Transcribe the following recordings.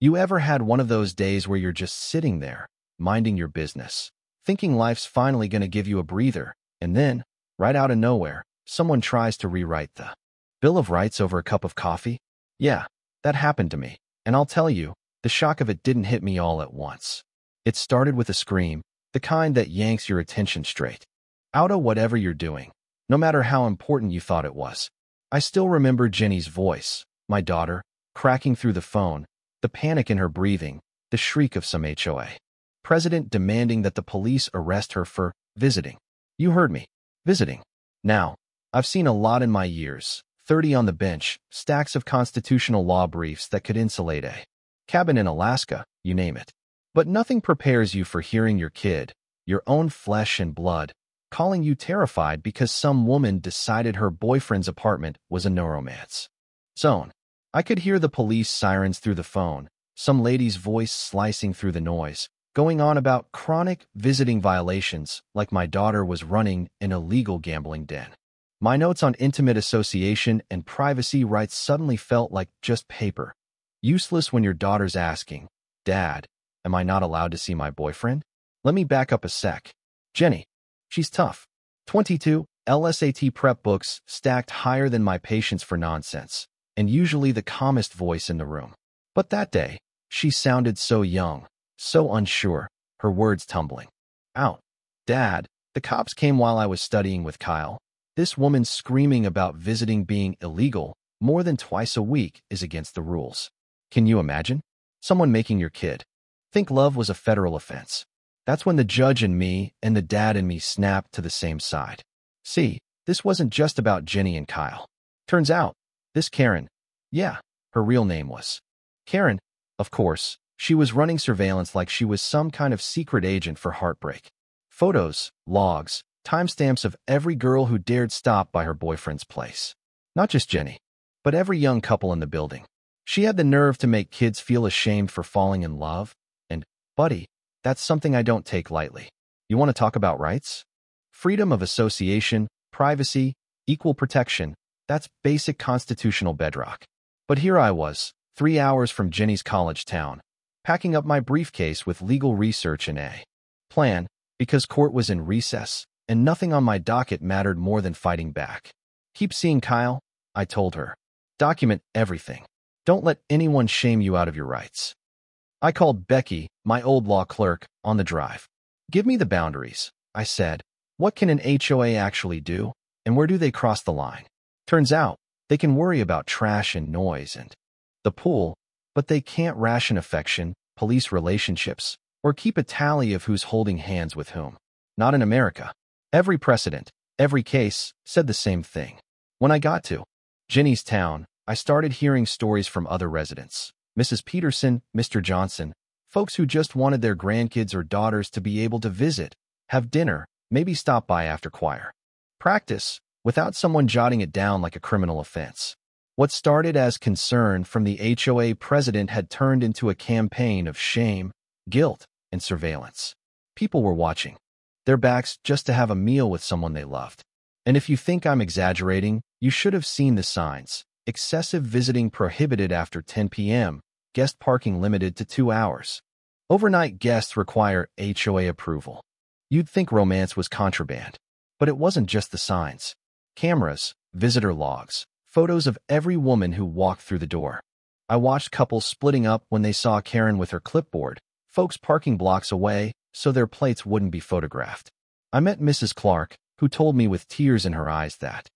You ever had one of those days where you're just sitting there, minding your business, thinking life's finally going to give you a breather, and then, right out of nowhere, someone tries to rewrite the Bill of Rights over a cup of coffee? Yeah, that happened to me, and I'll tell you, the shock of it didn't hit me all at once. It started with a scream, the kind that yanks your attention straight out of whatever you're doing, no matter how important you thought it was. I still remember Jenny's voice, my daughter, cracking through the phone, the panic in her breathing, the shriek of some HOA president demanding that the police arrest her for visiting. You heard me. Visiting. Now, I've seen a lot in my years, 30 on the bench, stacks of constitutional law briefs that could insulate a cabin in Alaska, you name it. But nothing prepares you for hearing your kid, your own flesh and blood, calling you terrified because some woman decided her boyfriend's apartment was a no-romance zone. I could hear the police sirens through the phone, some lady's voice slicing through the noise, going on about chronic visiting violations like my daughter was running an illegal gambling den. My notes on intimate association and privacy rights suddenly felt like just paper. Useless when your daughter's asking, "Dad, am I not allowed to see my boyfriend?" Let me back up a sec. Jenny. She's tough. 22, LSAT prep books stacked higher than my patience for nonsense, and usually the calmest voice in the room. But that day, she sounded so young, so unsure, her words tumbling out. "Dad, the cops came while I was studying with Kyle. This woman screaming about visiting being illegal more than twice a week is against the rules." Can you imagine? Someone making your kid think love was a federal offense. That's when the judge in me and the dad in me snapped to the same side. See, this wasn't just about Jenny and Kyle. Turns out, this Karen, yeah, her real name was Karen, of course, she was running surveillance like she was some kind of secret agent for heartbreak. Photos, logs, timestamps of every girl who dared stop by her boyfriend's place. Not just Jenny, but every young couple in the building. She had the nerve to make kids feel ashamed for falling in love, and, buddy, that's something I don't take lightly. You want to talk about rights? Freedom of association, privacy, equal protection, that's basic constitutional bedrock. But here I was, 3 hours from Jenny's college town, packing up my briefcase with legal research and a plan, because court was in recess, and nothing on my docket mattered more than fighting back. Keep seeing Kyle, I told her. Document everything. Don't let anyone shame you out of your rights. I called Becky, my old law clerk, on the drive. Give me the boundaries, I said. What can an HOA actually do, and where do they cross the line? Turns out, they can worry about trash and noise and the pool, but they can't ration affection, police relationships, or keep a tally of who's holding hands with whom. Not in America. Every precedent, every case, said the same thing. When I got to Jenny's town, I started hearing stories from other residents. Mrs. Peterson, Mr. Johnson, folks who just wanted their grandkids or daughters to be able to visit, have dinner, maybe stop by after choir. Practice, without someone jotting it down like a criminal offense. What started as concern from the HOA president had turned into a campaign of shame, guilt, and surveillance. People were watching their backs just to have a meal with someone they loved. And if you think I'm exaggerating, you should have seen the signs. Excessive visiting prohibited after 10 p.m., guest parking limited to 2 hours. Overnight guests require HOA approval. You'd think romance was contraband. But it wasn't just the signs. Cameras, visitor logs, photos of every woman who walked through the door. I watched couples splitting up when they saw Karen with her clipboard, folks parking blocks away so their plates wouldn't be photographed. I met Mrs. Clark, who told me with tears in her eyes that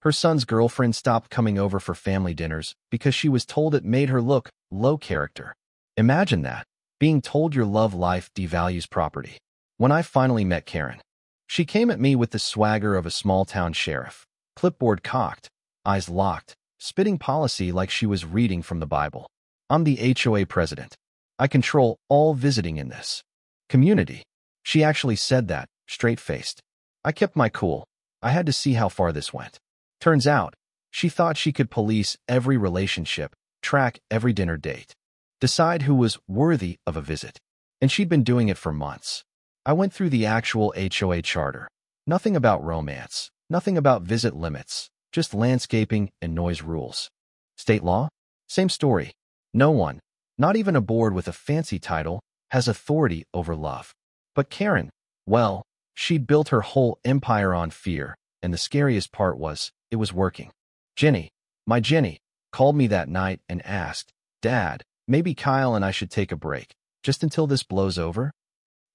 her son's girlfriend stopped coming over for family dinners because she was told it made her look low character. Imagine that, being told your love life devalues property. When I finally met Karen, she came at me with the swagger of a small-town sheriff, clipboard cocked, eyes locked, spitting policy like she was reading from the Bible. I'm the HOA president. I control all visiting in this community. She actually said that, straight-faced. I kept my cool. I had to see how far this went. Turns out, she thought she could police every relationship, track every dinner date, decide who was worthy of a visit. And she'd been doing it for months. I went through the actual HOA charter. Nothing about romance, nothing about visit limits, just landscaping and noise rules. State law? Same story. No one, Not even a board with a fancy title has authority over love. But Karen, well, she'd built her whole empire on fear, and the scariest part was, it was working. Jenny, my Jenny, called me that night and asked, "Dad, maybe Kyle and I should take a break, just until this blows over?"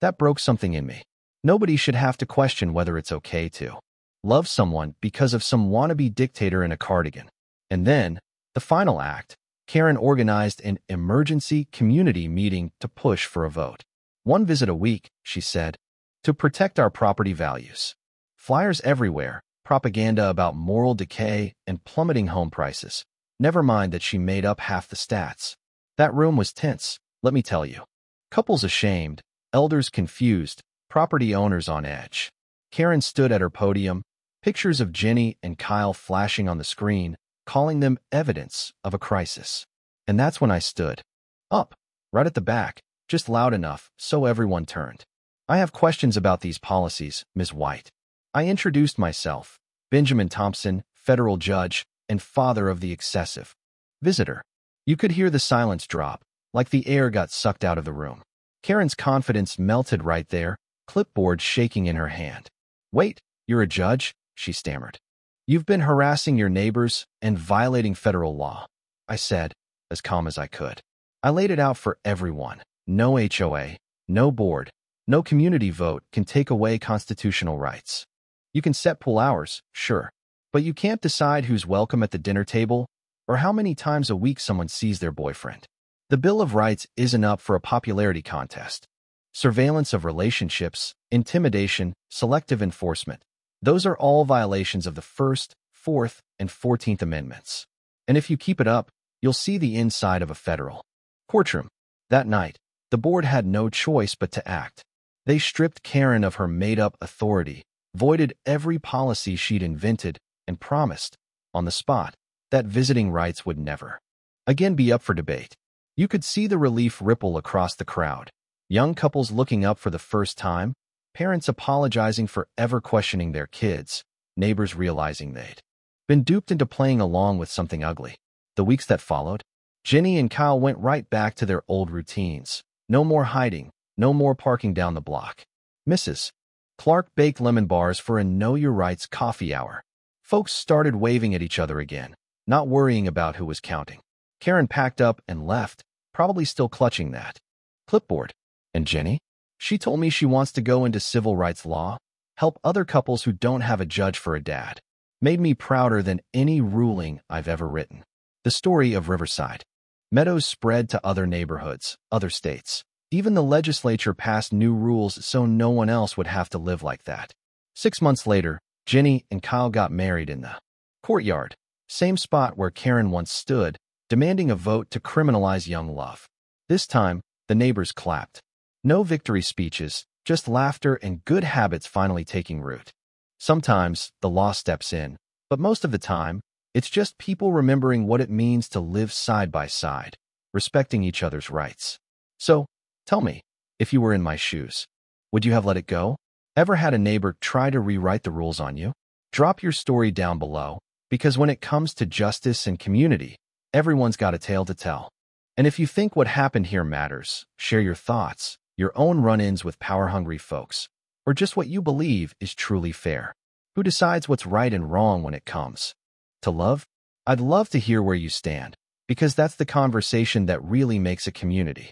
That broke something in me. Nobody should have to question whether it's okay to love someone because of some wannabe dictator in a cardigan. And then, the final act, Karen organized an emergency community meeting to push for a vote. One visit a week, she said, to protect our property values. Flyers everywhere, propaganda about moral decay and plummeting home prices. Never mind that she made up half the stats. That room was tense, let me tell you. Couples ashamed, elders confused, property owners on edge. Karen stood at her podium, pictures of Jenny and Kyle flashing on the screen, calling them evidence of a crisis. And that's when I stood up, right at the back, just loud enough so everyone turned. "I have questions about these policies, Ms. White." I introduced myself, Benjamin Thompson, federal judge and father of the excessive visitor. You could hear the silence drop, like the air got sucked out of the room. Karen's confidence melted right there, clipboard shaking in her hand. "Wait, you're a judge?" she stammered. "You've been harassing your neighbors and violating federal law," I said, as calm as I could. I laid it out for everyone. No HOA, no board, no community vote can take away constitutional rights. You can set pool hours, sure, but you can't decide who's welcome at the dinner table or how many times a week someone sees their boyfriend. The Bill of Rights isn't up for a popularity contest. Surveillance of relationships, intimidation, selective enforcement. Those are all violations of the First, Fourth, and 14th Amendments. And if you keep it up, you'll see the inside of a federal courtroom. That night, the board had no choice but to act. They stripped Karen of her made-up authority, voided every policy she'd invented, and promised, on the spot, that visiting rights would never again be up for debate. You could see the relief ripple across the crowd. Young couples looking up for the first time, parents apologizing for ever questioning their kids, neighbors realizing they'd been duped into playing along with something ugly. The weeks that followed, Jenny and Kyle went right back to their old routines. No more hiding, no more parking down the block. Mrs. Clark baked lemon bars for a Know Your Rights coffee hour. Folks started waving at each other again, not worrying about who was counting. Karen packed up and left, probably still clutching that clipboard. And Jenny? She told me she wants to go into civil rights law, help other couples who don't have a judge for a dad. Made me prouder than any ruling I've ever written. The story of Riverside. Meadows spread to other neighborhoods, other states. Even the legislature passed new rules so no one else would have to live like that. 6 months later, Jenny and Kyle got married in the courtyard, same spot where Karen once stood, demanding a vote to criminalize young love. This time, the neighbors clapped. No victory speeches, just laughter and good habits finally taking root. Sometimes, the law steps in, but most of the time, it's just people remembering what it means to live side by side, respecting each other's rights. So, tell me, if you were in my shoes, would you have let it go? Ever had a neighbor try to rewrite the rules on you? Drop your story down below, because when it comes to justice and community, everyone's got a tale to tell. And if you think what happened here matters, share your thoughts, your own run-ins with power-hungry folks, or just what you believe is truly fair. Who decides what's right and wrong when it comes to love? I'd love to hear where you stand, because that's the conversation that really makes a community.